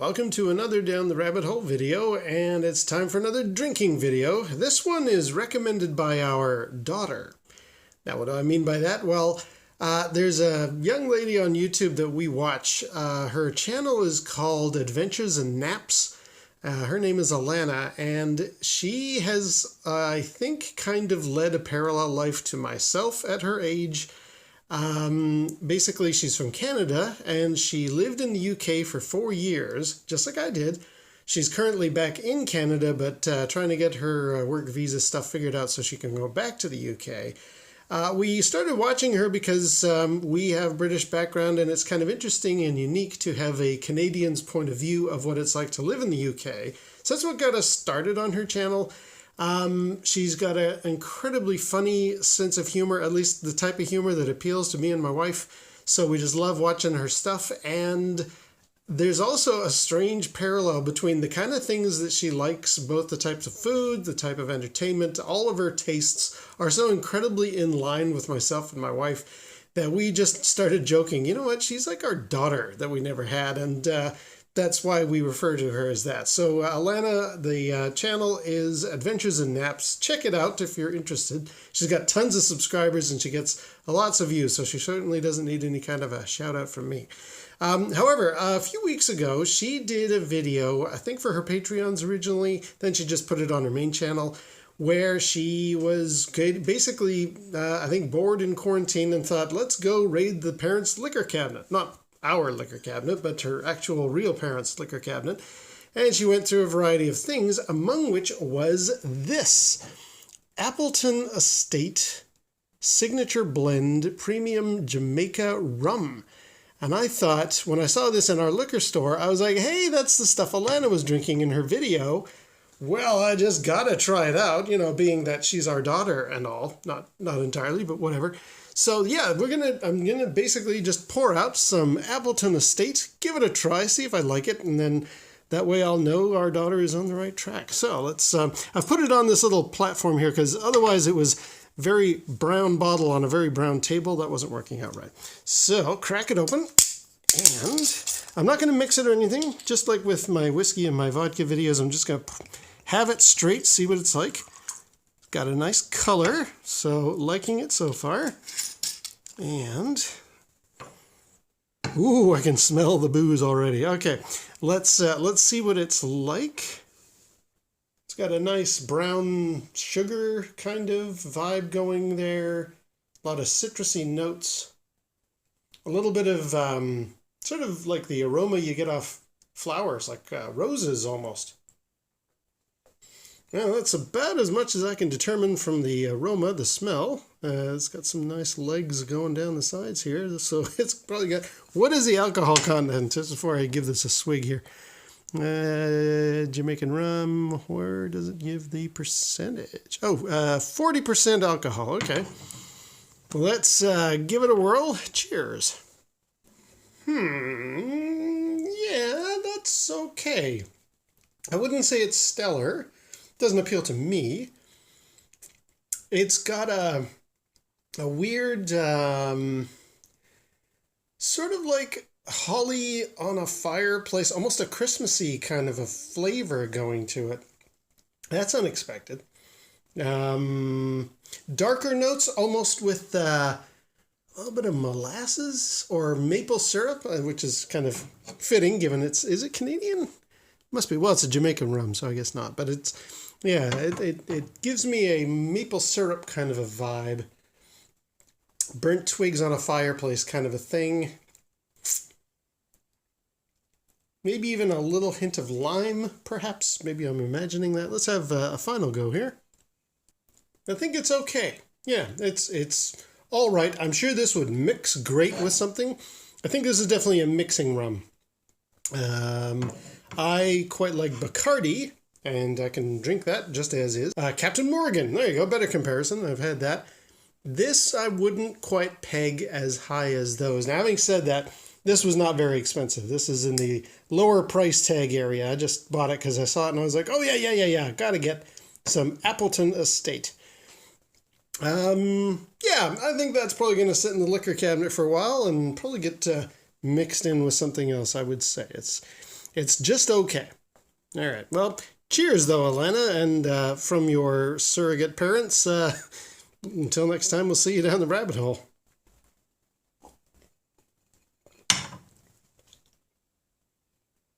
Welcome to another Down the Rabbit Hole video, and it's time for another drinking video. This one is recommended by our daughter. Now, what do I mean by that? Well, there's a young lady on YouTube that we watch. Her channel is called Adventures and Naps. Her name is Alanna, and she has, I think, kind of led a parallel life to myself at her age. Basically, she's from Canada, and she lived in the UK for 4 years, just like I did. She's currently back in Canada, but trying to get her work visa stuff figured out so she can go back to the UK. We started watching her because we have British background, and it's kind of interesting and unique to have a Canadian's point of view of what it's like to live in the UK. So that's what got us started on her channel. She's got an incredibly funny sense of humor, at least the type of humor that appeals to me and my wife. So we just love watching her stuff. And there's also a strange parallel between the kind of things that she likes, both the types of food, the type of entertainment. All of her tastes are so incredibly in line with myself and my wife that we just started joking, you know what, she's like our daughter that we never had. And that's why we refer to her as that. So Alanna, the channel is Adventures and Naps. Check it out if you're interested. She's got tons of subscribers and she gets lots of views, so she certainly doesn't need any kind of a shout out from me. However, a few weeks ago, she did a video, I think for her Patreons originally, then she just put it on her main channel, where she was basically, I think, bored in quarantine and thought, let's go raid the parents' liquor cabinet. Not our liquor cabinet, but her actual real parents' liquor cabinet. And she went through a variety of things, among which was this Appleton Estate Signature Blend Premium Jamaican Rum. And I thought, when I saw this in our liquor store, I was like, hey, that's the stuff Alanna was drinking in her video. Well, I just gotta try it out, you know, being that she's our daughter and all. Not entirely, but whatever. So yeah, I'm gonna basically just pour out some Appleton Estate, give it a try, see if I like it, and then that way I'll know our daughter is on the right track. So let's, I've put it on this little platform here because otherwise it was very brown bottle on a very brown table. That wasn't working out right. So crack it open, and I'm not gonna mix it or anything, just like with my whiskey and my vodka videos. I'm just gonna have it straight, see what it's like. Got a nice color, so liking it so far. And, ooh, I can smell the booze already. Okay, let's see what it's like. It's got a nice brown sugar kind of vibe going there. A lot of citrusy notes. A little bit of sort of like the aroma you get off flowers, like roses almost. Well, that's about as much as I can determine from the aroma, the smell. It's got some nice legs going down the sides here, so it's probably got... What is the alcohol content, just before I give this a swig here? Jamaican rum, where does it give the percentage? Oh, 40% alcohol, okay. Let's give it a whirl. Cheers. Yeah, that's okay. I wouldn't say it's stellar. Doesn't appeal to me. It's got a weird sort of like holly on a fireplace, almost a Christmassy kind of a flavor going to it. That's unexpected. Darker notes, almost with a little bit of molasses or maple syrup, which is kind of fitting given it's... Is it Canadian? Must be. Well, it's a Jamaican rum, so I guess not. But it's... Yeah, it gives me a maple syrup kind of a vibe. Burnt twigs on a fireplace kind of a thing. Maybe even a little hint of lime, perhaps. Maybe I'm imagining that. Let's have a final go here. I think it's okay. Yeah, it's all right. I'm sure this would mix great with something. I think this is definitely a mixing rum. I quite like Bacardi, and I can drink that just as is. Captain Morgan, there you go, better comparison. I've had that. This I wouldn't quite peg as high as those. Now, having said that, this was not very expensive. This is in the lower price tag area. I just bought it because I saw it and I was like, oh yeah, gotta get some Appleton Estate. Yeah, I think that's probably going to sit in the liquor cabinet for a while and probably get mixed in with something else, I would say. It's just okay. All right. Well, cheers, though, Alanna, and from your surrogate parents. Until next time, we'll see you down the rabbit hole.